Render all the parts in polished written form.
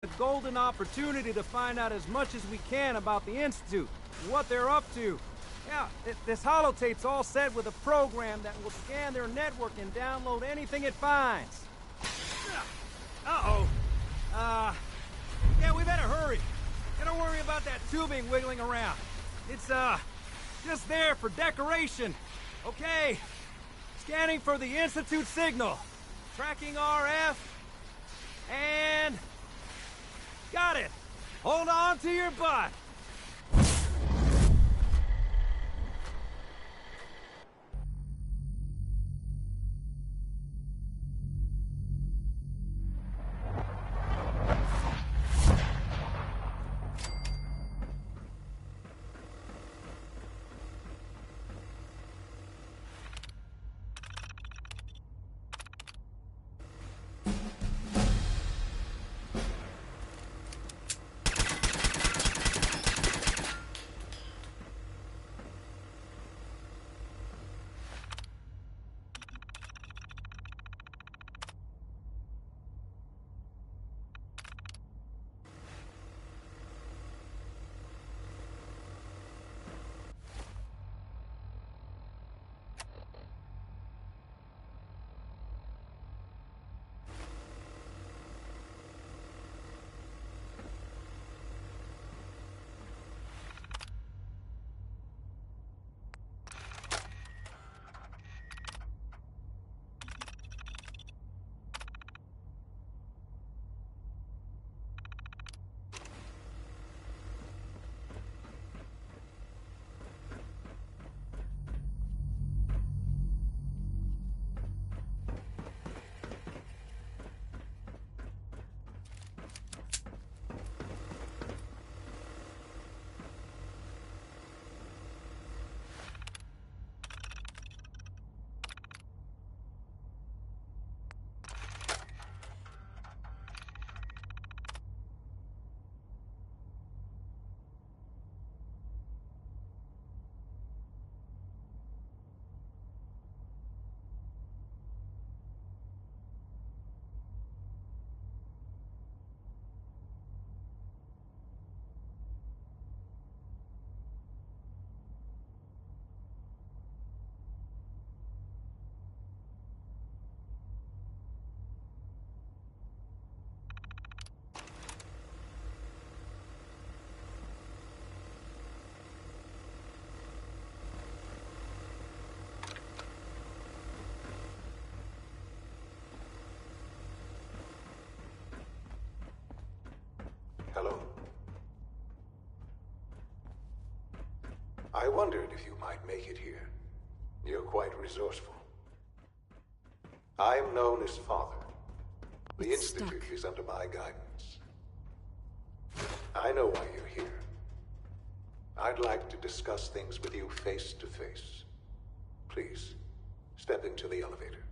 A golden opportunity to find out as much as we can about the Institute and what they're up to. Yeah, this holotape's all set with a program that will scan their network and download anything it finds. Uh-oh. Yeah, we better hurry. Don't worry about that tubing wiggling around. It's, just there for decoration. Okay. Scanning for the Institute signal. Tracking RF. And... got it! Hold on to your butt! Hello. I wondered if you might make it here. You're quite resourceful. I'm known as Father. The Institute is under my guidance. I know why you're here. I'd like to discuss things with you face to face. Please, step into the elevator.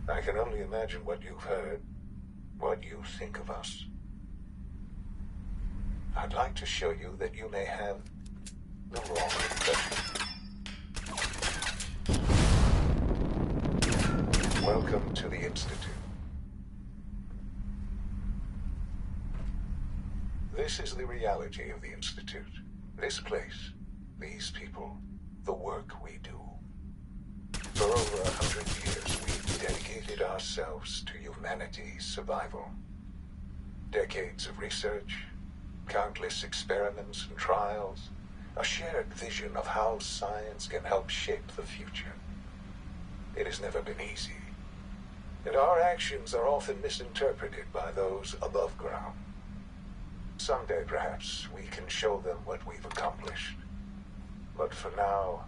I can only imagine what you've heard, what you think of us. I'd like to show you that you may have the wrong impression. Welcome to the Institute. This is the reality of the Institute. This place, these people, the work we do. For over 100 years, we've dedicated ourselves to humanity's survival. Decades of research, countless experiments and trials, a shared vision of how science can help shape the future. It has never been easy, and our actions are often misinterpreted by those above ground. Someday, perhaps, we can show them what we've accomplished. But for now,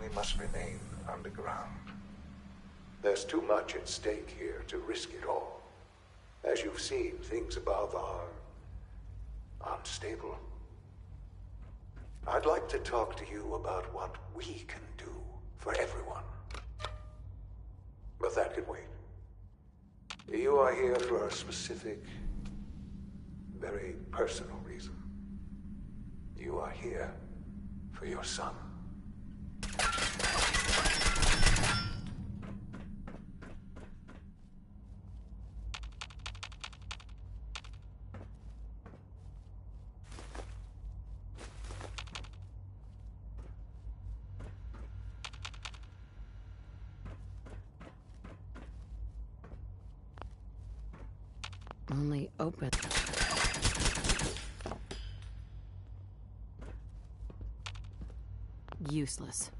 we must remain underground. There's too much at stake here to risk it all. As you've seen, things above are unstable. I'd like to talk to you about what we can do for everyone. But that can wait. You are here for a specific, very personal reason. You are here for your son. Only open. Useless.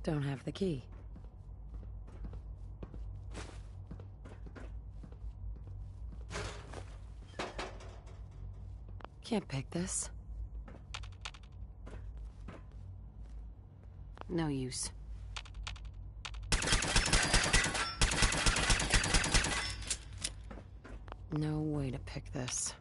Don't have the key. Can't pick this. No use. No way to pick this.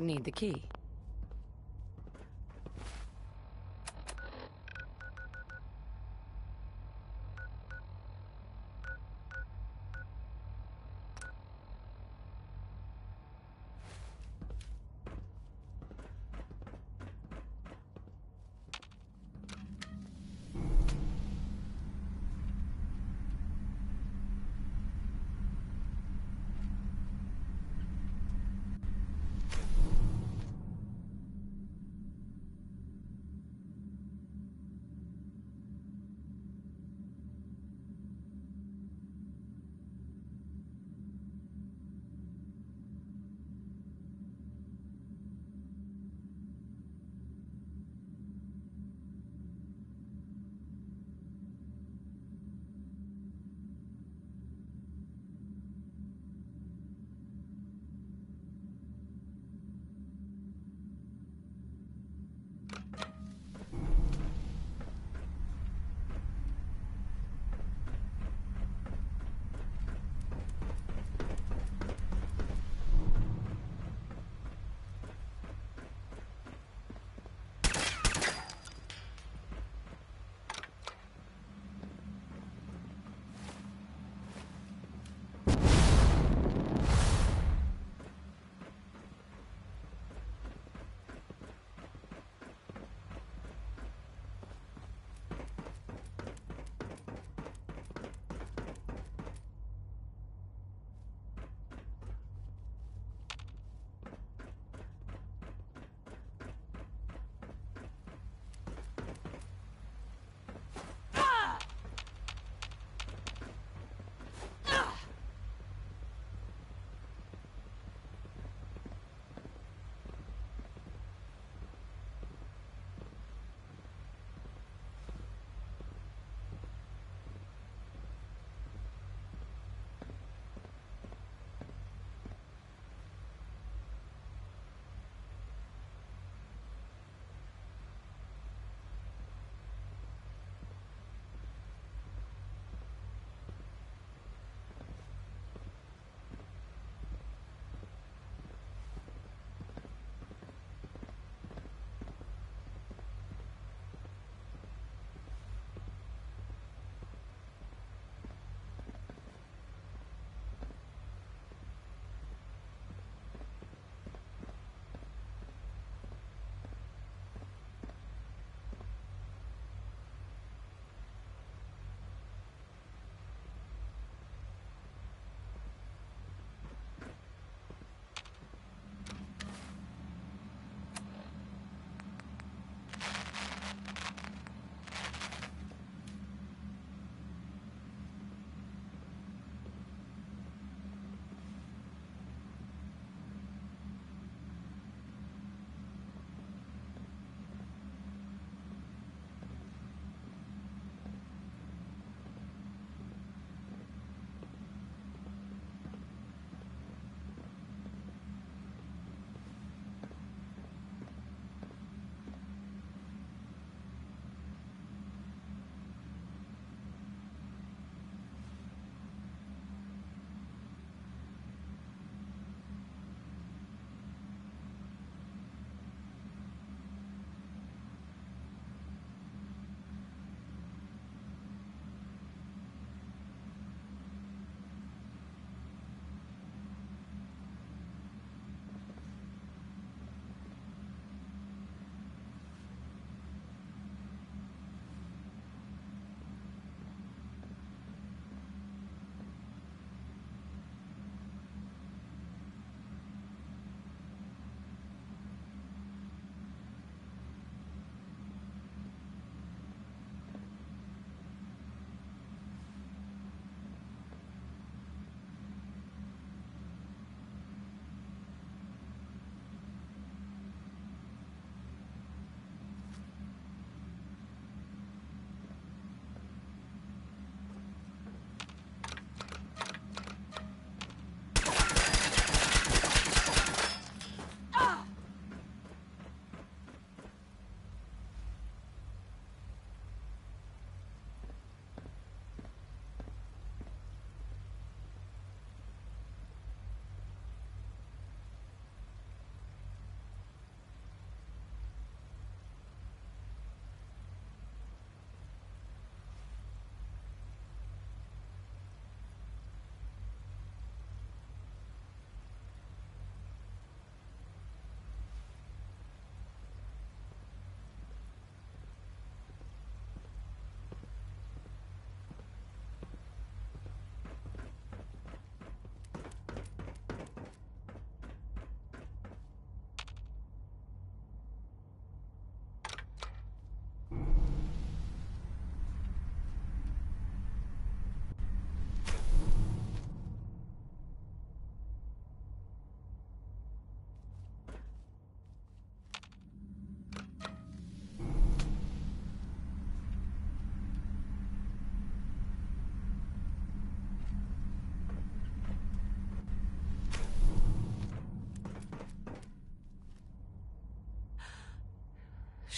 Don't need the key.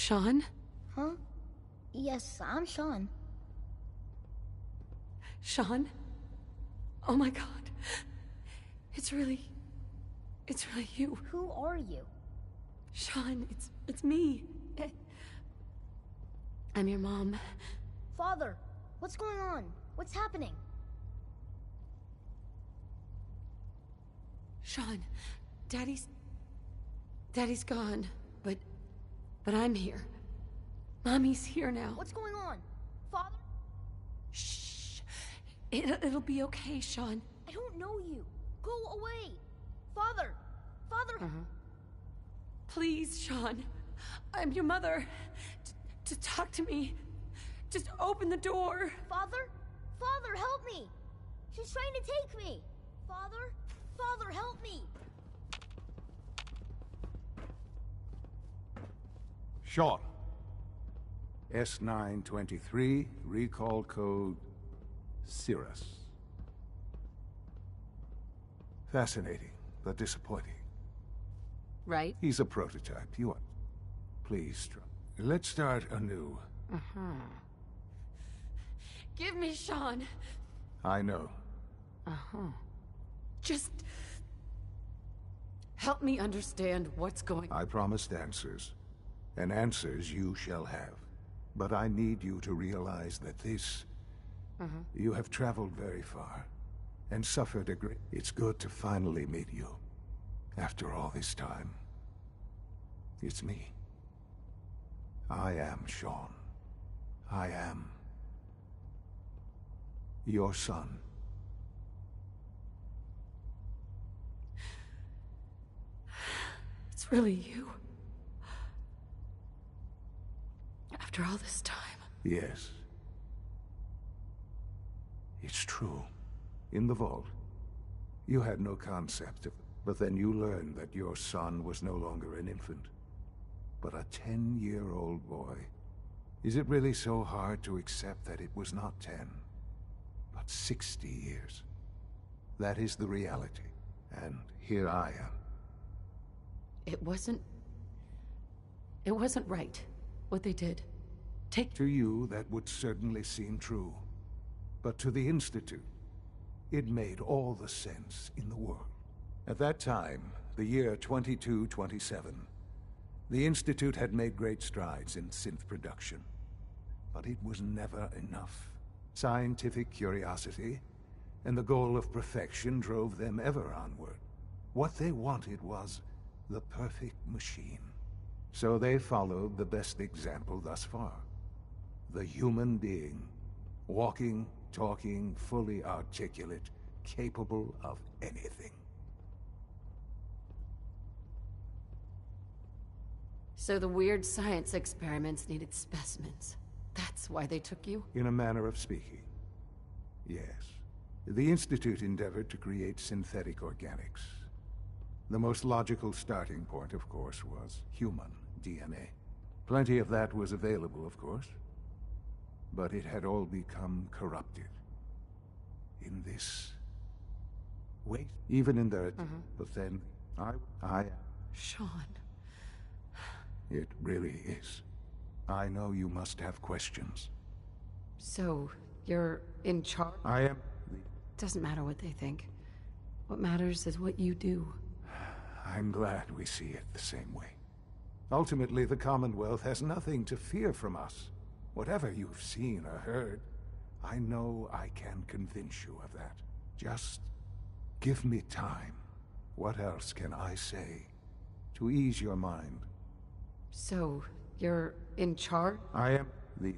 Sean? Huh? Yes, I'm Sean. Sean? Oh my god. It's really you. Who are you? Sean, it's me. I'm your mom. Father, what's going on? What's happening? Sean, Daddy's gone, but I'm here. Mommy's here now. What's going on? Father? Shh. It'll be okay, Sean. I don't know you. Go away. Father! Father! Please, Sean. I'm your mother. To talk to me. Just open the door. Father? Father, help me! She's trying to take me! Father? Father, help me! Sean. S923, recall code Cirrus. Fascinating, but disappointing. Right? He's a prototype. You are. Please, let's start anew. Give me Sean. I know. Just help me understand what's going on. I promised answers, and answers you shall have. But I need you to realize that this... You have traveled very far, and suffered a great... It's good to finally meet you. After all this time. It's me. I am Sean. I am... your son. It's really you. After all this time. Yes. It's true. In the vault. You had no concept of... But then you learned that your son was no longer an infant, but a 10-year-old boy. Is it really so hard to accept that it was not 10, but 60 years? That is the reality, and here I am. It wasn't right, what they did. To you, that would certainly seem true. But to the Institute, it made all the sense in the world. At that time, the year 2227, the Institute had made great strides in synth production. But it was never enough. Scientific curiosity and the goal of perfection drove them ever onward. What they wanted was the perfect machine. So they followed the best example thus far. The human being. Walking, talking, fully articulate, capable of anything. So the weird science experiments needed specimens. That's why they took you? In a manner of speaking. Yes. The Institute endeavored to create synthetic organics. The most logical starting point, of course, was human DNA. Plenty of that was available, of course. But it had all become corrupted. In this way. Even in their... But then, I... Sean. It really is. I know you must have questions. So, you're in charge? I am... Doesn't matter what they think. What matters is what you do. I'm glad we see it the same way. Ultimately, the Commonwealth has nothing to fear from us. Whatever you've seen or heard, I know I can convince you of that. Just give me time. What else can I say to ease your mind? So, you're in charge? I am the...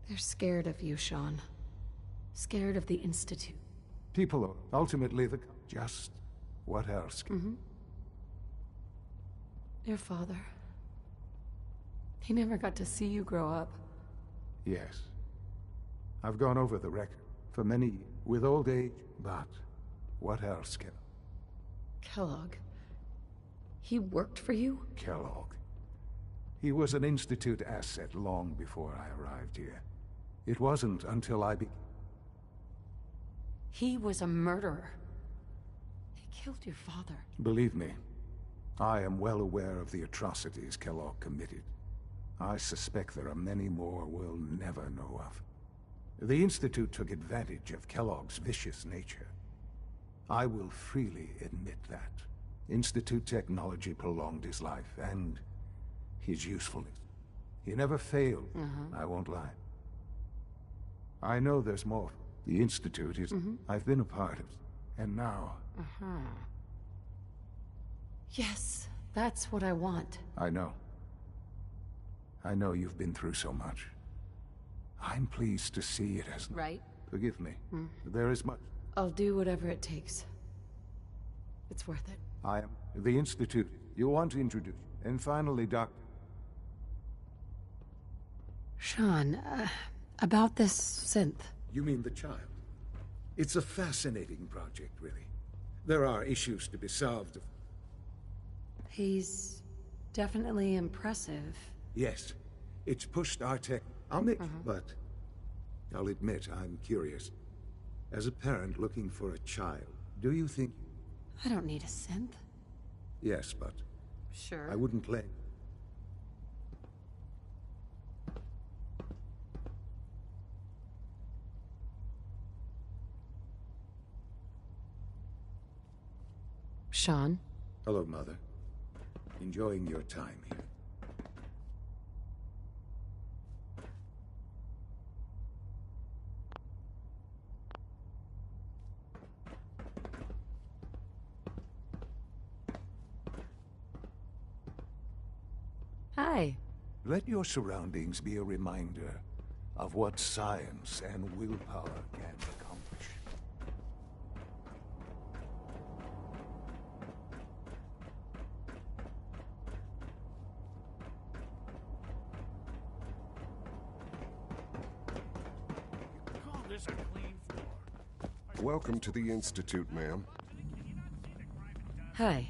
They're scared of you, Sean. Scared of the Institute. People are ultimately the... Just what else? Your father. He never got to see you grow up. Yes. I've gone over the record for many years, with old age, but what else can... Kellogg. He worked for you? Kellogg. He was an Institute asset long before I arrived here. It wasn't until I He was a murderer. He killed your father. Believe me, I am well aware of the atrocities Kellogg committed. I suspect there are many more we'll never know of. The Institute took advantage of Kellogg's vicious nature. I will freely admit that. Institute technology prolonged his life, and his usefulness. He never failed, I won't lie. I know there's more. The Institute is... I've been a part of, and now... Yes, that's what I want. I know. I know you've been through so much. I'm pleased to see it as... Right? Forgive me. There is much... I'll do whatever it takes. It's worth it. I am... The Institute. You want to introduce... And finally, Doc... Sean, about this synth. You mean the child? It's a fascinating project, really. There are issues to be solved. He's definitely impressive. Yes. It's pushed our tech... I'll admit, but... I'll admit I'm curious. As a parent looking for a child, do you think... I don't need a synth. Yes, but... Sure. I wouldn't claim... Sean? Hello, Mother. Enjoying your time here. Hi. Let your surroundings be a reminder of what science and willpower can accomplish. Call this a clean floor. Welcome to the Institute, ma'am. Hi.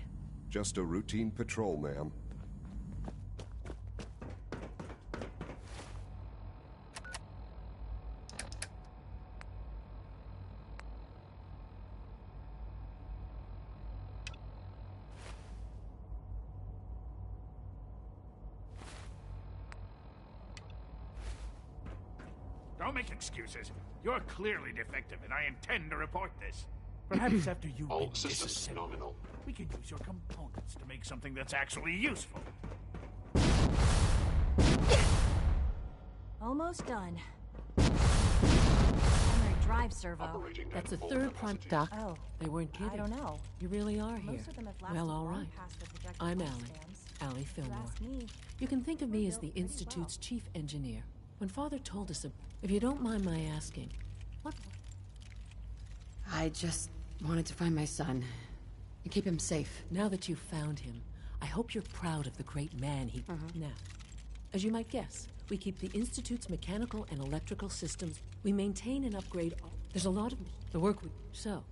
Just a routine patrol, ma'am. Don't make excuses. You're clearly defective, and I intend to report this. Perhaps after you've All been systems disassembled, nominal. we can use your components to make something that's actually useful. Almost done. Primary drive servo. Operating That's a at full third prime capacity. doc. Oh, They weren't kidding. I don't know. You really are here. Most of them have lasted Well, all long right. past the projected I'm lifespans. Allie If you Fillmore. ask me, You can think of me We're as the built pretty Institute's well. chief engineer. When Father told us, if you don't mind my asking, what... I just wanted to find my son and keep him safe. Now that you've found him, I hope you're proud of the great man he... Now, as you might guess, we keep the Institute's mechanical and electrical systems. We maintain and upgrade all... There's a lot of the work we... So,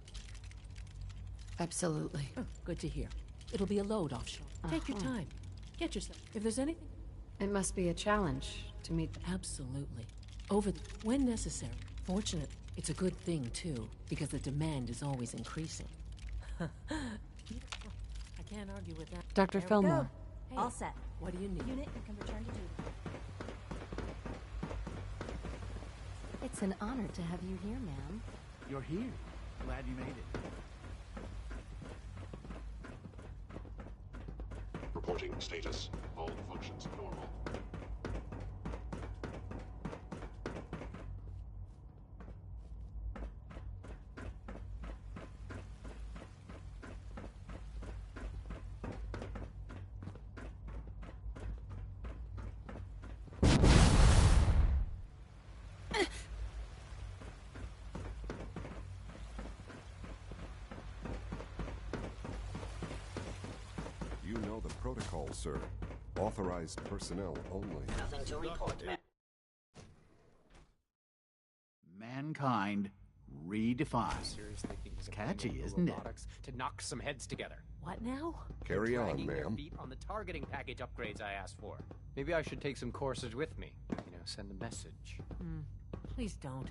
Absolutely. good to hear. It'll be a load offshore. Take your time. Get yourself... If there's anything... It must be a challenge to meet... Absolutely. When necessary. Fortunate, it's a good thing, too, because the demand is always increasing. I can't argue with that. Dr. There we Fillmore. go. Hey, all set. what do you need? Unit, you can return to duty. It's an honor to have you here, ma'am. You're here. Glad you made it. Reporting status. All functions normal. You know the protocol, sir. Authorized personnel only. Mankind redefined. Seriously think he's Catchy, implementing isn't it? robotics to knock some heads together? What now? Carry on, Dragging their ma'am. feet on the targeting package upgrades I asked for. Maybe I should take some courses with me. You know, send a message. Please don't.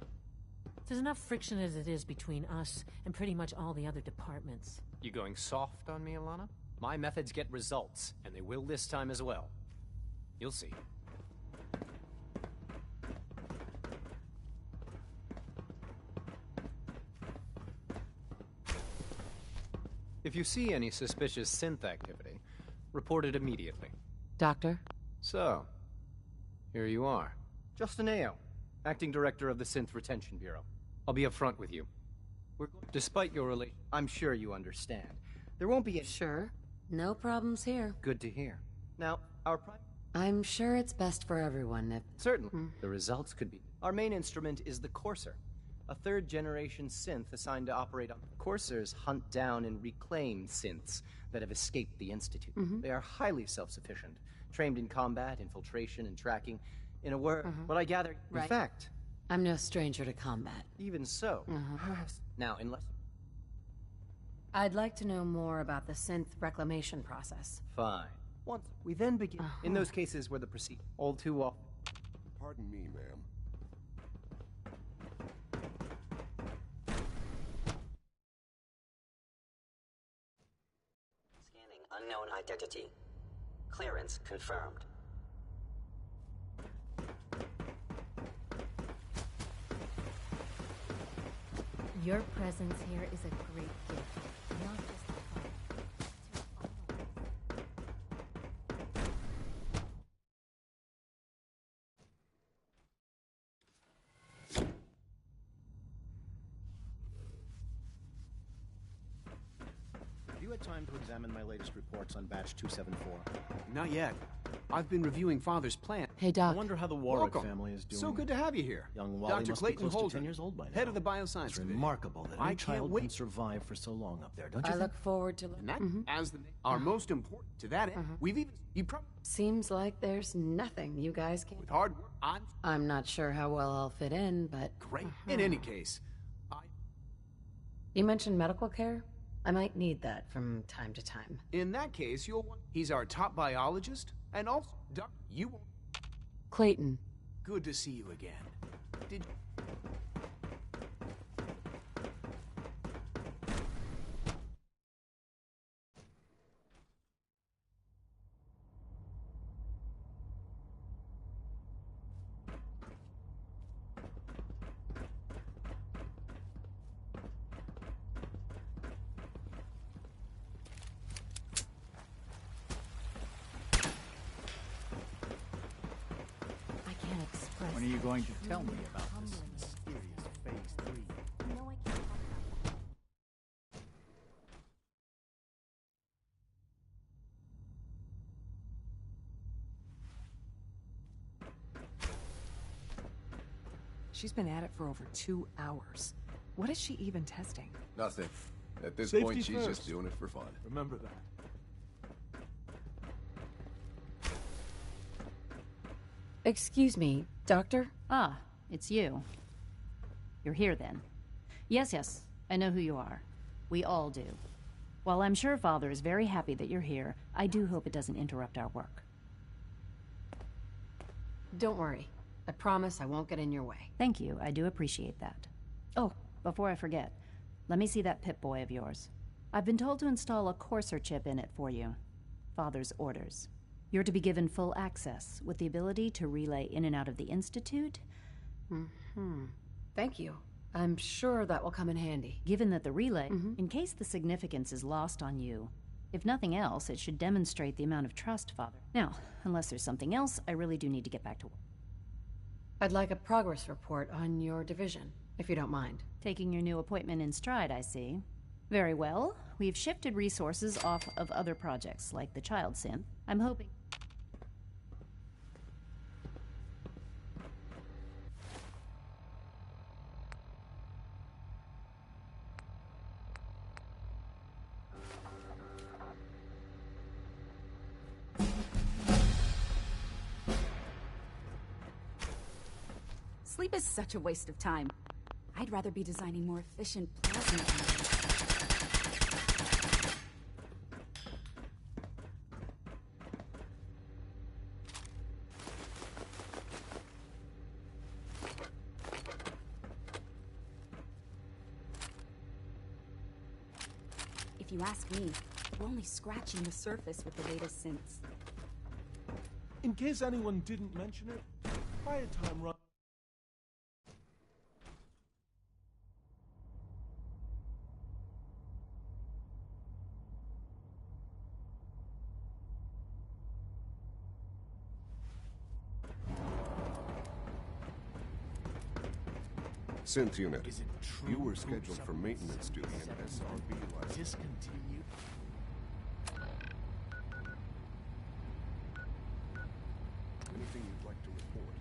There's enough friction as it is between us and pretty much all the other departments. You going soft on me, Alana? My methods get results, and they will this time as well. You'll see. If you see any suspicious synth activity, report it immediately. Doctor? So, here you are. Justin Ao, Acting Director of the Synth Retention Bureau. I'll be upfront with you. Despite your relation, I'm sure you understand. There won't be any— Sure. No problems here. Good to hear. Now, our I'm sure it's best for everyone if... Certainly. The results could be— Our main instrument is the Courser, a third-generation synth assigned to operate on— Coursers hunt down and reclaim synths that have escaped the Institute. They are highly self-sufficient, trained in combat, infiltration, and tracking. In a word, what I gather— In Right. fact— I'm no stranger to combat. Even so— Now, unless— I'd like to know more about the synth reclamation process. Fine. Once we then begin— In those cases where the proceed— All too often— Pardon me, ma'am. Scanning unknown identity. Clearance confirmed. Your presence here is a great gift. Not just to Father, to all of us. Have you had time to examine my latest reports on batch 274? Not yet. I've been reviewing Father's plan. Hey, Doc. I wonder how the Warwick Welcome. family is doing. So good to have you here. Young Wally Dr. must Clayton be close Holden, to 10 years old by now. head of the bioscience It's division. remarkable that I any can't child wait. can survive for so long up there, don't you I think? look forward to... And that, as the are most important to that end. We've even Seems like there's nothing you guys can... with hard work. I'm not sure how well I'll fit in, but... Great. In any case, You mentioned medical care? I might need that from time to time. in that case, you'll want. He's our top biologist, and also, Doc, you won't. Clayton. Good to see you again. Did I can't express... When are you going to tell me about this mysterious Phase 3? No, I can't talk about that. She's been at it for over 2 hours. What is she even testing? Nothing. At this Safety point, she's first. just doing it for fun. Remember that. Excuse me, Doctor? Ah, it's you. You're here then. Yes, I know who you are. We all do. While I'm sure Father is very happy that you're here, I do hope it doesn't interrupt our work. Don't worry. I promise I won't get in your way. Thank you, I do appreciate that. Oh, before I forget, let me see that Pip-Boy of yours. I've been told to install a Courser chip in it for you. Father's orders. You're to be given full access, with the ability to relay in and out of the Institute. Thank you. I'm sure that will come in handy. Given that the relay, in case the significance is lost on you, if nothing else, it should demonstrate the amount of trust, Father. Now, unless there's something else, I really do need to get back to work. I'd like a progress report on your division, if you don't mind. Taking your new appointment in stride, I see. Very well. We've shifted resources off of other projects, like the child synth. I'm hoping... Sleep is such a waste of time. I'd rather be designing more efficient plasma engines. If you ask me, We're only scratching the surface with the latest synths. In case anyone didn't mention it, quiet time run. Synth unit. Is it true? You were scheduled for maintenance duty in SRB last. Discontinued. Anything you'd like to report?